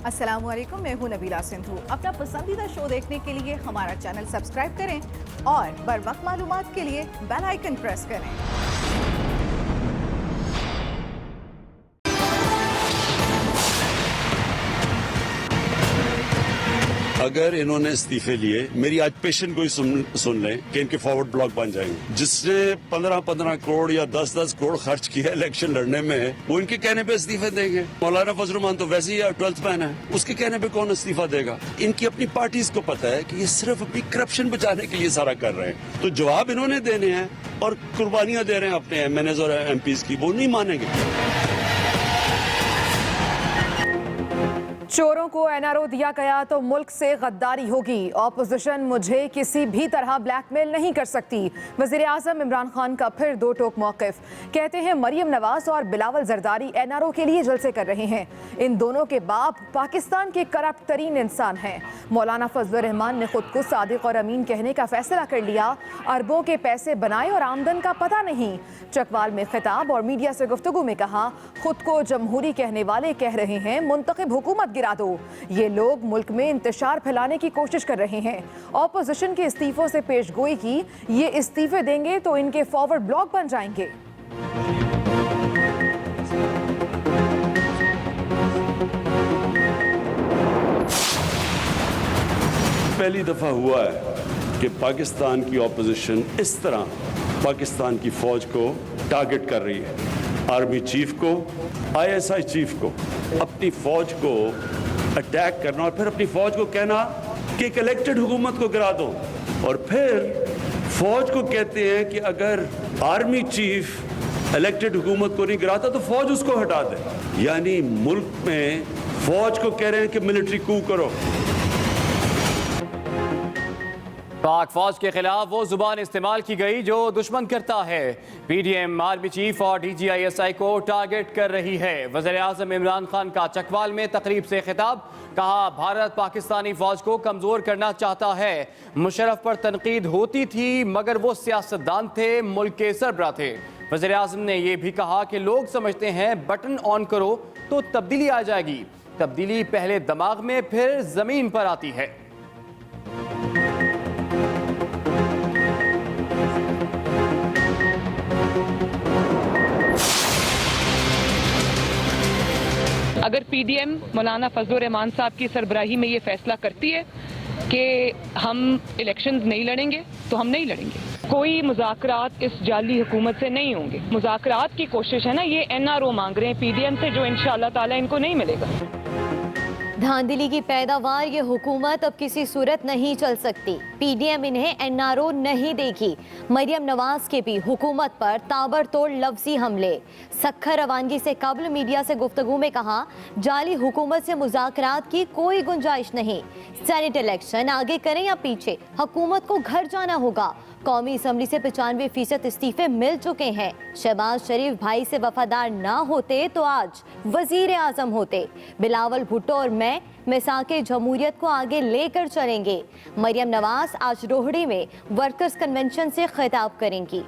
अस्सलामुअलैकुम, मैं हूं नबीला सिंधु। अपना पसंदीदा शो देखने के लिए हमारा चैनल सब्सक्राइब करें और बर वक्त मालूमात के लिए बेल आइकन प्रेस करें। अगर इन्होंने इस्तीफे लिए, मेरी आज पेशेंट को ही सुन लें कि इनके फॉरवर्ड ब्लॉक बन जाएंगे। जिसने 15-15 करोड़ या 10-10 करोड़ खर्च किया इलेक्शन लड़ने में, वो इनके कहने पे इस्तीफे देंगे। मौलाना फजल रहमान तो वैसे ही 12th मैन है, उसके कहने पे कौन इस्तीफा देगा? इनकी अपनी पार्टीज को पता है कि ये सिर्फ अपनी करप्शन बचाने के लिए सारा कर रहे हैं। तो जवाब इन्होंने देने हैं और कुर्बानियां दे रहे हैं अपने MNAs और MPs की, वो नहीं मानेंगे। चोरों को NRO दिया गया तो मुल्क से गद्दारी होगी। ऑपोजिशन मुझे किसी भी तरह ब्लैकमेल नहीं कर सकती। वज़ीर आज़म इमरान खान का फिर दो टोक मौक़िफ़। कहते हैं मरियम नवाज और बिलावल जरदारी NRO के लिए जलसे कर रहे हैं। इन दोनों के बाप पाकिस्तान के करप्ट तरीन इंसान हैं। मौलाना फजल रहमान ने खुद को सादिक और अमीन कहने का फैसला कर लिया। अरबों के पैसे बनाए और आमदन का पता नहीं। चकवाल में खिताब और मीडिया से गुफ्तगू में कहा, खुद को जमहूरी कहने वाले कह रहे हैं मुंतखब हुकूमत गिरा दो। ये लोग मुल्क में इंतशार फैलाने की कोशिश कर रहे हैं। ऑपोजिशन के इस्तीफों से पेशगोई की, ये इस्तीफे देंगे तो इनके फॉरवर्ड ब्लॉक बन जाएंगे। पहली दफा हुआ है कि पाकिस्तान की ऑपोजिशन इस तरह पाकिस्तान की फौज को टारगेट कर रही है। आर्मी चीफ को, ISI चीफ को अपनी फौज को अटैक करना और फिर अपनी फौज को कहना कि एक इलेक्टेड हुकूमत को गिरा दो, और फिर फौज को कहते हैं कि अगर आर्मी चीफ इलेक्टेड हुकूमत को नहीं गिराता तो फौज उसको हटा दे। यानी मुल्क में फौज को कह रहे हैं कि मिलिट्री कू करो। पाक फौज के खिलाफ वो जुबान इस्तेमाल की गई जो दुश्मन करता है। PDM आर्मी चीफ और DGISI को टारगेट कर रही है। वज़ीर आज़म इमरान खान का चकवाल में तकरीब से खिताब। कहा, भारत पाकिस्तानी फौज को कमजोर करना चाहता है। मुशर्रफ पर तनकीद होती थी मगर वो सियासतदान थे, मुल्क के सरबराह थे। वज़ीर आज़म ने यह भी कहा कि लोग समझते हैं बटन ऑन करो तो तब्दीली आ जाएगी। तब्दीली पहले दिमाग में फिर जमीन पर आती है। अगर PDM मौलाना फजल रहमान साहब की सरबराही में ये फैसला करती है कि हम इलेक्शंस नहीं लड़ेंगे तो हम नहीं लड़ेंगे। कोई मुज़ाकरात इस जाली हुकूमत से नहीं होंगे। मुज़ाकरात की कोशिश है ना, ये NRO मांग रहे हैं PDM से, जो इंशाअल्लाह ताला इनको नहीं मिलेगा। धांधली की पैदावार ये हुकूमत अब किसी सूरत नहीं चल सकती। PDM इन्हें NRO नहीं देगी। मरियम नवाज के भी हुकूमत पर ताबड़तोड़ लफ्जी हमले। सख्खर रवानगी से कबल मीडिया से गुफ्तगू में कहा, जाली हुकूमत से मुज़ाकरात की कोई गुंजाइश नहीं। सेनेट इलेक्शन आगे करें या पीछे, हुकूमत को घर जाना होगा। कौमी असम्बली से 95% इस्तीफे मिल चुके हैं। शहबाज शरीफ भाई से वफादार ना होते तो आज वजीर आजम होते। बिलावल भुट्टो और मैं मिसाके जमहूरियत को आगे लेकर चलेंगे। मरियम नवाज आज रोहड़ी में वर्कर्स कन्वेंशन से खिताब करेंगी।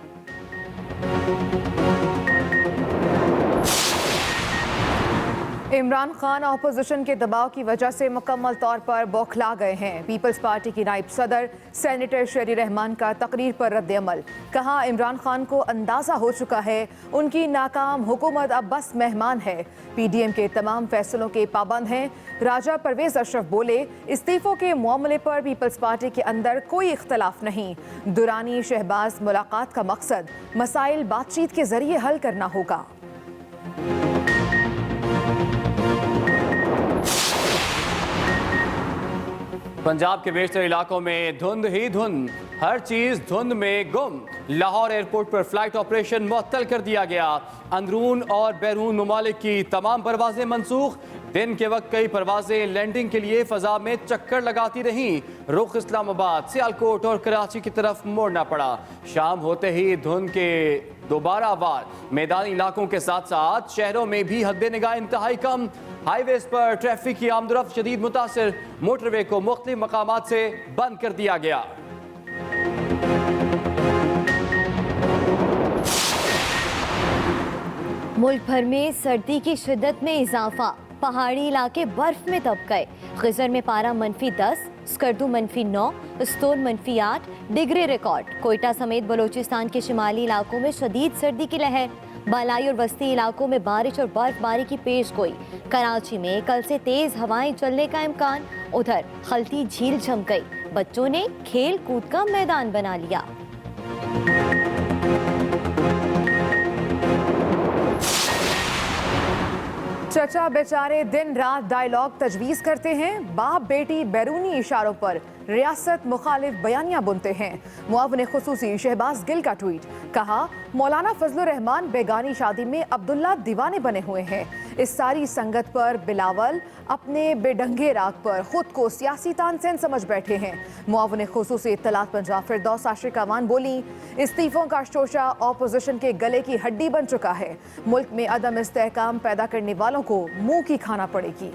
इमरान खान अपोजिशन के दबाव की वजह से मुकम्मल तौर पर बौखला गए हैं। पीपल्स पार्टी की नायब सदर सेनेटर शेरी रहमान का तकरीर पर रद्द अमल। कहा, इमरान खान को अंदाज़ा हो चुका है उनकी नाकाम हुकूमत अब बस मेहमान है। PDM के तमाम फैसलों के पाबंद हैं। राजा परवेज अशरफ बोले, इस्तीफों के मामले पर पीपल्स पार्टी के अंदर कोई इख्तलाफ नहीं। दुरानी शहबाज मुलाकात का मकसद मसाइल बातचीत के जरिए हल करना होगा। पंजाब के बेशतर इलाकों में धुंध ही धुंध, हर चीज धुंध में गुम। लाहौर एयरपोर्ट पर फ्लाइट ऑपरेशन मुअत्तल कर दिया गया। अंदरून और बैरून ममालिक की तमाम परवाजें मनसूख। दिन के वक्त कई परवाजें लैंडिंग के लिए फजा में चक्कर लगाती रहीं। रुख इस्लामाबाद, सियालकोट और कराची की तरफ मोड़ना पड़ा। शाम होते ही धुंध के दोबारा वार। मैदानी इलाकों के साथ साथ शहरों में भी हद निगाह इंतहाई कम। हाईवेज पर ट्रैफिक की आमदरफ्त शदीद मुतासिर। मोटरवे को मुख्तलिफ मकामात से बंद कर दिया गया। मुल्क भर में सर्दी की शिद्दत में इजाफा। पहाड़ी इलाके बर्फ में दब गए। खिजर में पारा -10, स्कर्दू -9, स्तोन -8 डिग्री रिकॉर्ड। कोयटा समेत बलूचिस्तान के शिमाली इलाकों में शदीद सर्दी की लहर। बालाई और वस्ती इलाकों में बारिश और बर्फबारी की पेशगोई। कराची में कल से तेज हवाएं चलने का इम्कान। उधर खलती झील जम गई, बच्चों ने खेल कूद का मैदान बना लिया। चचा बेचारे दिन रात डायलॉग तजवीज़ करते हैं। बाप बेटी बैरूनी इशारों पर रियासत मुखालिफ बयानियां बुनते हैं। मुआविन खुसूसी शहबाज गिल का ट्वीट, कहा मौलाना फजलुर रहमान बेगानी शादी में अब्दुल्ला दीवाने बने हुए हैं। इस सारी संगत पर बिलावल अपने बेढंगे राग पर खुद को सियासी तानसेन समझ बैठे हैं। मुआविन खुसूसी इत्तलात पंजाब फिरदौस आशिक अवान बोली, इस्तीफों का शोशा ऑपोजिशन के गले की हड्डी बन चुका है। मुल्क में अदम इस्तेहकाम पैदा करने वालों को मुंह की खाना पड़ेगी।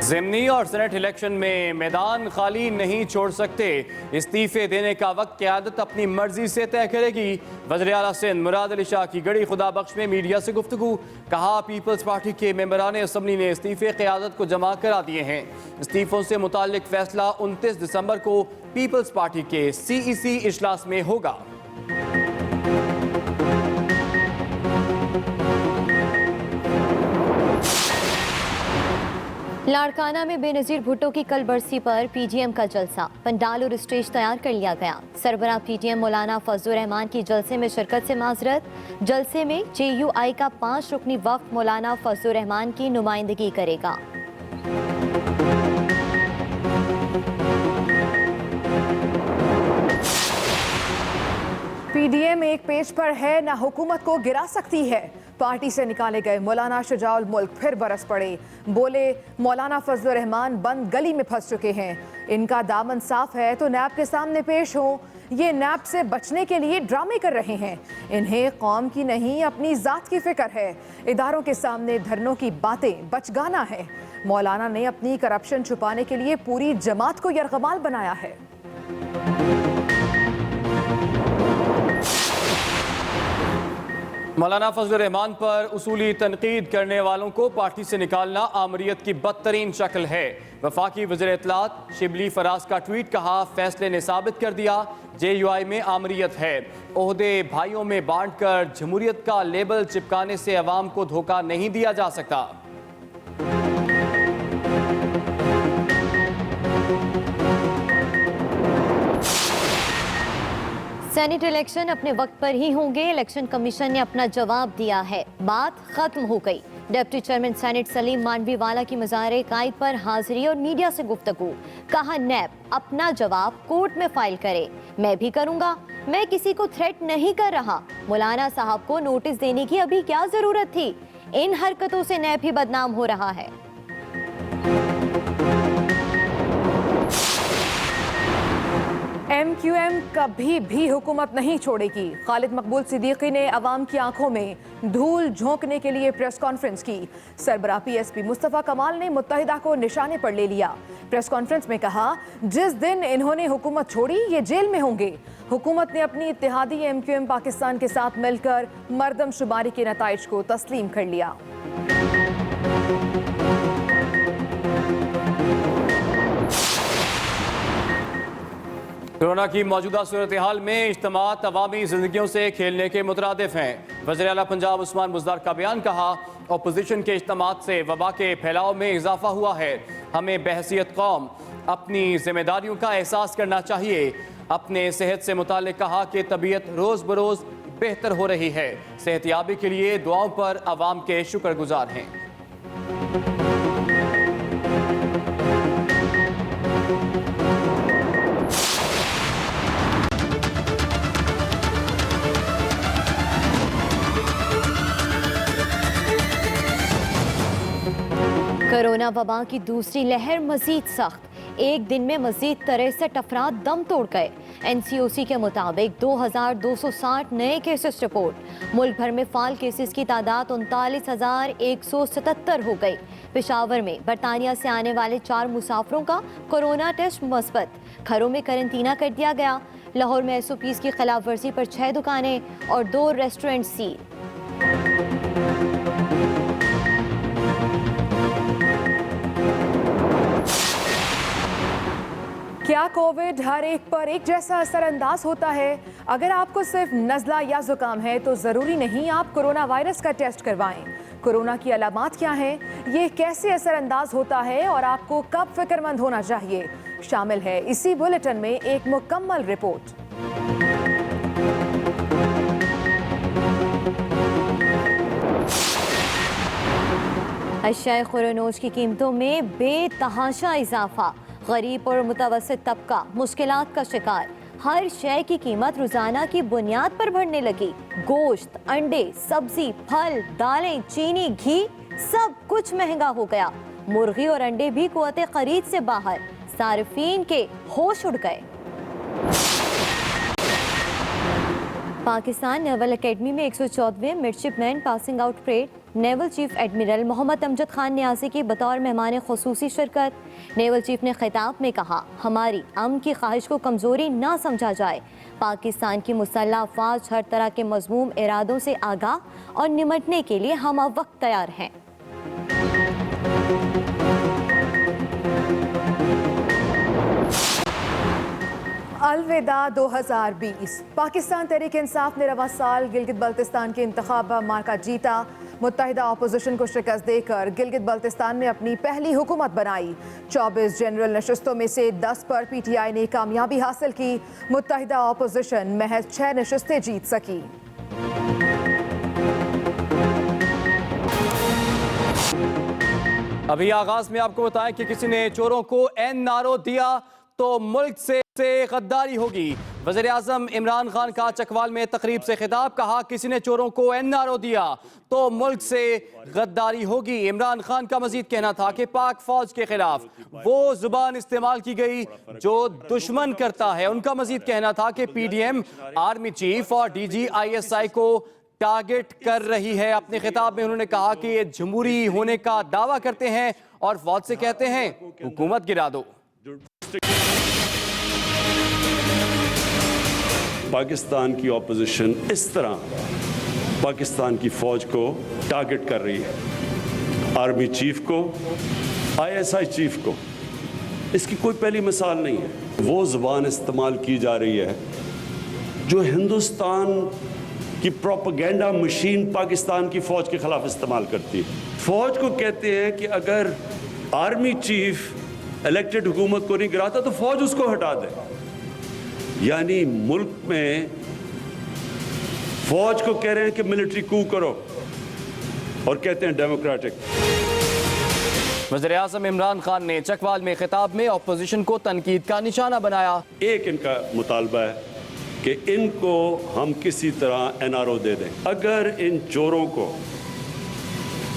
ज़िमनी और सेनेट इलेक्शन में मैदान खाली नहीं छोड़ सकते। इस्तीफे देने का वक्त क़यादत अपनी मर्जी से तय करेगी। वज़ीर आला सिंध मुराद अली शाह की गड़ी खुदा बख्श में मीडिया से गुफ्तगू, कहा पीपल्स पार्टी के मेंबरान असम्बली ने इस्तीफे क़यादत को जमा करा दिए हैं। इस्तीफों से मुताल्लिक फैसला 29 दिसंबर को पीपल्स पार्टी के CEC इजलास में होगा। लाड़काना में बेनज़ीर भुट्टो की कल बरसी पर PGM का जलसा, पंडाल और स्टेज तैयार कर लिया गया। सरबराह PGM मौलाना फजलुर रहमान की जलसे में शिरकत से माजरत। जलसे में JUI का 5 रुकनी वफ्द मौलाना फजलुर रहमान की नुमाइंदगी करेगा। PDM एक पेज पर है, ना हुकूमत को गिरा सकती है। पार्टी से निकाले गए मौलाना शुजाउल मुल्क फिर बरस पड़े। बोले मौलाना फजलुर रहमान बंद गली में फंस चुके हैं। इनका दामन साफ है तो नैब के सामने पेश हो। ये नैब से बचने के लिए ड्रामे कर रहे हैं। इन्हें कौम की नहीं अपनी जात की फिक्र है। इदारों के सामने धरनों की बातें बचगाना है। मौलाना ने अपनी करप्शन छुपाने के लिए पूरी जमात को यरगमाल बनाया है। मौलाना फजलुर रहमान पर उसूली तनकीद करने वालों को पार्टी से निकालना आमरीत की बदतरीन शक्ल है। वफाकी वज़ीर इत्तलात शिबली फराज का ट्वीट, कहा फैसले ने साबित कर दिया JUI में आमरीत है। ओहदे भाइयों में बांट कर जमहूरियत का लेबल चिपकाने से अवाम को धोखा नहीं दिया जा सकता। सेनेट इलेक्शन अपने वक्त पर ही होंगे, इलेक्शन कमीशन ने अपना जवाब दिया है। बात खत्म हो गई। Deputy chairman senate Saleem Mandviwala की मज़ार कायद पर हाजिरी और मीडिया से गुफ्तगू, कहा नैब अपना जवाब कोर्ट में फाइल करे। मैं भी करूंगा, मैं किसी को थ्रेट नहीं कर रहा। मौलाना साहब को नोटिस देने की अभी क्या जरूरत थी? इन हरकतों से नैब ही बदनाम हो रहा है। MQM कभी भी हुकूमत नहीं छोड़ेगी। खालिद मकबूल सिद्दीकी ने अवाम की आंखों में धूल झोंकने के लिए प्रेस कॉन्फ्रेंस की। सरबराह PSP मुस्तफ़ा कमाल ने मुत्तहिदा को निशाने पर ले लिया। प्रेस कॉन्फ्रेंस में कहा, जिस दिन इन्होंने हुकूमत छोड़ी ये जेल में होंगे। हुकूमत ने अपनी इत्तेहादी MQM पाकिस्तान के साथ मिलकर मरदमशुमारी के नताइज को तस्लीम कर लिया। कोरोना की मौजूदा सूरत हाल में इज्तिमात अवामी जिंदगियों से खेलने के मुतरादिफ हैं। वज़ीर आला पंजाब उस्मान बुज़दार का बयान, कहा अपोजिशन के इज्तिमात से वबा के फैलाव में इजाफा हुआ है। हमें बहसियत कौम अपनी जिम्मेदारियों का एहसास करना चाहिए। अपने सेहत से मुताल्लिक कहा कि तबीयत रोज़ बरोज़ बेहतर हो रही है। सेहतियाबी के लिए दुआओं पर अवाम के शुक्रगुजार हैं। कोरोना वबा की दूसरी लहर मजीद सख्त। एक दिन में मजीद 63 अफराद दम तोड़ गए। NCOC के मुताबिक 2260 नए केसेस रिपोर्ट। मुल्क भर में फाल केसेस की तादाद 39,177 हो गई। पेशावर में बरतानिया से आने वाले 4 मुसाफिरों का कोरोना टेस्ट मुस्बत। घरों में करंटीना कर दिया गया। लाहौर में SOPs की खिलाफवर्जी पर 6 दुकानें और 2 रेस्टोरेंट सील। क्या कोविड हर एक पर एक जैसा असरअंदाज होता है? अगर आपको सिर्फ नज़ला या जुकाम है तो ज़रूरी नहीं आप कोरोना वायरस का टेस्ट करवाएं। कोरोना की अलामात क्या हैं? ये कैसे असरअंदाज होता है और आपको कब फिक्रमंद होना चाहिए? शामिल है इसी बुलेटिन में एक मुकम्मल रिपोर्ट। अशिया खुरानोश की कीमतों में बेतहाशा इजाफा। गरीब और मुतवस्सित तबका मुश्किलात का शिकार। हर शय की कीमत रोजाना की बुनियाद पर बढ़ने लगी। गोश्त, अंडे, सब्जी, फल, दालें, चीनी, घी सब कुछ महंगा हो गया। मुर्गी और अंडे भी कुव्वते खरीद से बाहर। सार्फिन के होश उड़ गए। पाकिस्तान नेवल एकेडमी में 114वें midshipman passing out parade. Naval chief admiral Mohammad Amjad Khan Niazi की बतौर मेहमान खुसूसी शिरकत। नेवल चीफ ने खिताब में कहा, हमारी अमन की ख्वाहिश को कमज़ोरी ना समझा जाए। पाकिस्तान की मुसल्लह अफवाज हर तरह के मज़मूम इरादों से आगाह और निमटने के लिए हम अब वक्त तैयार हैं। अलविदा 2020। पाकिस्तान तहरीक इंसाफ ने रवा साल गिलगित बल्तिस्तान के इंतखाबा मार्का जीता। मुत्तहिदा अपोजिशन को शिकस्त देकर गिलगित बल्तिस्तान ने अपनी पहली हुकूमत बनाई। 24 जनरल नशस्तों में से 10 पर PTI ने कामयाबी हासिल की। मुत्तहिदा अपोजिशन महज 6 नशस्तें जीत सकी। अभी आगाज में आपको बताएं कि किसी ने चोरों को NRO दिया तो मुल्क से गद्दारी होगी। वज़ीर आज़म इमरान खान का चकवाल में तकरीब से खिताब, कहा किसी ने चोरों को NRO दिया तो मुल्क से गद्दारी होगी। इमरान खान का मजीद कहना था कि पाक फौज के खिलाफ वो जुबान इस्तेमाल की गई जो दुश्मन करता है। उनका मजीद कहना था कि PDM आर्मी चीफ और DG ISI को टारगेट कर रही है। अपने खिताब में उन्होंने कहा कि ये जमहूरी होने का दावा करते हैं और फौज से कहते हैं हुकूमत गिरा दो। पाकिस्तान की ऑपोजिशन इस तरह पाकिस्तान की फौज को टारगेट कर रही है, आर्मी चीफ को, ISI चीफ को। इसकी कोई पहली मिसाल नहीं है। वो ज़ुबान इस्तेमाल की जा रही है जो हिंदुस्तान की प्रोपेगेंडा मशीन पाकिस्तान की फौज के खिलाफ इस्तेमाल करती है। फौज को कहते हैं कि अगर आर्मी चीफ इलेक्टेड हुकूमत को नहीं गिराता तो फौज उसको हटा दे। यानी मुल्क में फौज को कह रहे हैं कि मिलिट्री कू करो और कहते हैं डेमोक्रेटिक। वज़ीर आज़म इमरान खान ने चकवाल में खिताब में अपोजिशन को तनकीद का निशाना बनाया। एक इनका मुतालबा है कि इनको हम किसी तरह NRO दे दें। अगर इन चोरों को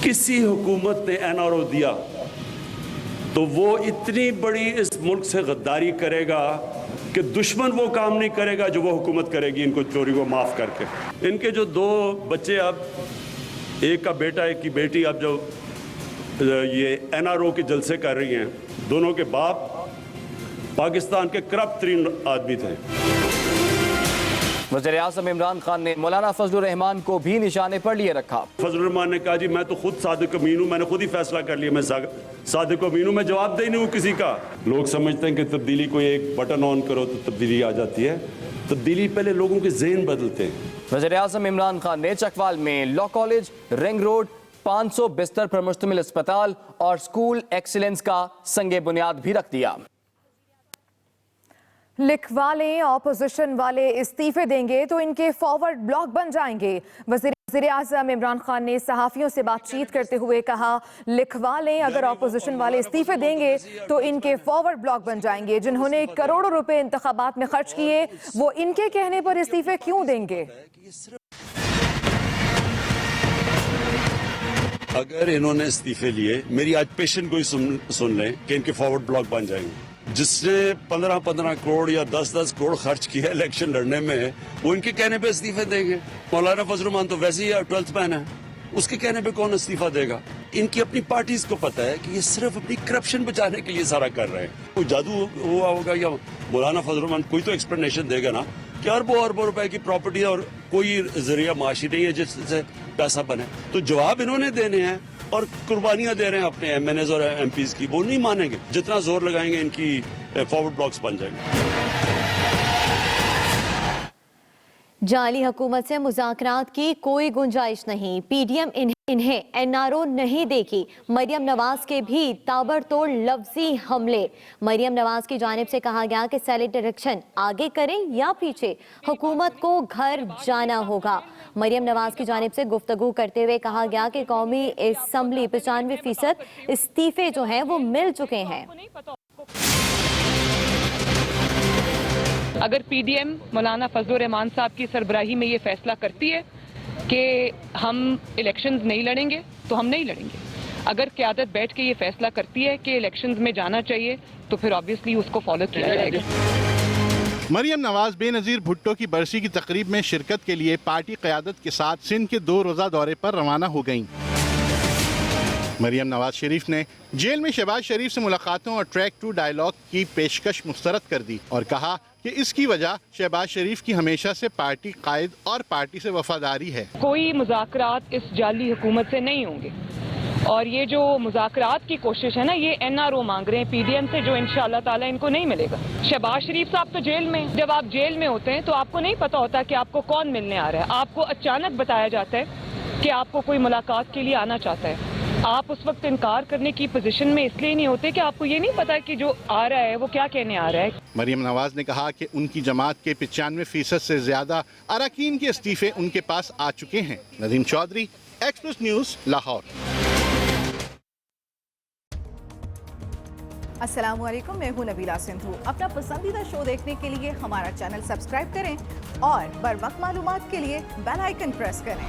किसी हुकूमत ने NRO दिया तो वो इतनी बड़ी इस मुल्क से गद्दारी करेगा कि दुश्मन वो काम नहीं करेगा जो वो हुकूमत करेगी इनको चोरी को माफ़ करके। इनके जो 2 बच्चे, अब एक का बेटा एक की बेटी, अब जो ये NRO के जलसे कर रही हैं, दोनों के बाप पाकिस्तान के करप्ट तरीन आदमी थे। वज़ीर आज़म इमरान खान ने मौलाना फजलुर रहमान को भी निशाने पर लिए रखा। फजलुर रहमान ने कहा, जी मैं तो खुद सादिक अमीन हूँ, मैंने खुद ही फैसला कर लिया, मैं सादिक अमीन हूँ, मैं जवाबदेही नहीं हूँ किसी का। लोग समझते हैं कि तब्दीली को एक बटन ऑन करो तो तब्दीली आ जाती है। तब्दीली पहले लोगों के ज़हन बदलते हैं। वज़ीर आज़म इमरान खान ने चकवाल में लॉ कॉलेज, रिंग रोड, 500 बिस्तर पर मुश्तमिल अस्पताल और स्कूल एक्सीलेंस का संगे बुनियाद भी रख दिया। लिखवाले ऑपोजिशन वाले इस्तीफे देंगे तो इनके फॉरवर्ड ब्लॉक बन जाएंगे। वज़ीर आज़म इमरान खान ने सहाफ़ियों से बातचीत करते हुए कहा, लिखवाले अगर ऑपोजिशन वाले इस्तीफे देंगे तो इनके फॉरवर्ड ब्लॉक बन जाएंगे। जिन्होंने करोड़ों रुपए इंतखाबात में खर्च किए वो इनके कहने पर इस्तीफे क्यों देंगे? अगर इन्होंने इस्तीफे लिए, मेरी आज पेशेंट को ही सुन लें कि इनके फॉरवर्ड ब्लॉक बन जाएंगे। जिसने 15-15 करोड़ या 10-10 करोड़ खर्च किया इलेक्शन लड़ने में, वो इनके कहने पे इस्तीफे देंगे। मौलाना फजलुर रहमान तो वैसे ही 12th मैन है, उसके कहने पे कौन इस्तीफा देगा? इनकी अपनी पार्टीज को पता है कि ये सिर्फ अपनी करप्शन बचाने के लिए सारा कर रहे हैं। कोई जादू हुआ होगा या मौलाना फजल रहमान कोई तो एक्सप्लेनेशन देगा ना कि अरबों रुपए की प्रॉपर्टी और कोई जरिया माशी नहीं है जिससे पैसा बने। तो जवाब इन्होंने देने हैं और कुर्बानियां दे रहे हैं अपने MNAs और MPs की। वो नहीं मानेंगे, जितना जोर लगाएंगे इनकी फॉरवर्ड ब्लॉक्स बन जाएंगे। जाली हुकूमत से मुज़ाकरात की कोई गुंजाइश नहीं। PDM इन्हें NRO नहीं देगी। मरियम नवाज के भी ताबड़तोड़ लफ्जी हमले। मरियम नवाज की जानिब से कहा गया कि सेनेट इलेक्शन आगे करें या पीछे, हुकूमत को घर जाना होगा। मरियम नवाज की जानिब से गुफ्तगू करते हुए कहा गया कि कौमी असम्बली 95% इस्तीफे जो हैं वो मिल चुके हैं। अगर PDM मौलाना फजल रहमान साहब की सरबराही में ये फैसला करती है कि हम इलेक्शंस नहीं लड़ेंगे तो हम नहीं लड़ेंगे। अगर क़यादत बैठ के ये फैसला करती है कि इलेक्शंस में जाना चाहिए तो फिर ऑब्वियसली उसको फॉलो किया जाएगा। मरियम नवाज बेनज़ीर भुट्टो की बरसी की तकरीब में शिरकत के लिए पार्टी क़यादत के साथ सिंध के 2 रोज़ा दौरे पर रवाना हो गईं। मरियम नवाज शरीफ ने जेल में शहबाज शरीफ से मुलाकातों और ट्रैक टू डायलॉग की पेशकश मुस्तरद कर दी और कहा कि इसकी वजह शहबाज शरीफ की हमेशा से पार्टी कायद और पार्टी से वफादारी है। कोई मुज़ाकरात इस जाली हुकूमत से नहीं होंगे और ये जो मुज़ाकरात की कोशिश है ना, ये NRO मांग रहे हैं PDM से, जो इंशाअल्लाह ताला इनको नहीं मिलेगा। शहबाज शरीफ साहब तो जेल में, जब आप जेल में होते हैं तो आपको नहीं पता होता कि आपको कौन मिलने आ रहा है। आपको अचानक बताया जाता है कि आपको कोई मुलाकात के लिए आना चाहता है। आप उस वक्त इनकार करने की पोजीशन में इसलिए नहीं होते कि आपको ये नहीं पता कि जो आ रहा है वो क्या कहने आ रहा है। मरियम नवाज ने कहा कि उनकी जमात के 95% से ज्यादा अरकान के इस्तीफे उनके पास आ चुके हैं। Nadeem Chaudhry, Express News, Lahore. अस्सलाम वालेकुम, मैं हूं नबीला सिंधु। अपना पसंदीदा शो देखने के लिए हमारा चैनल सब्सक्राइब करें और बर वक्त मालूमात के लिए बेल आइकन प्रेस करें।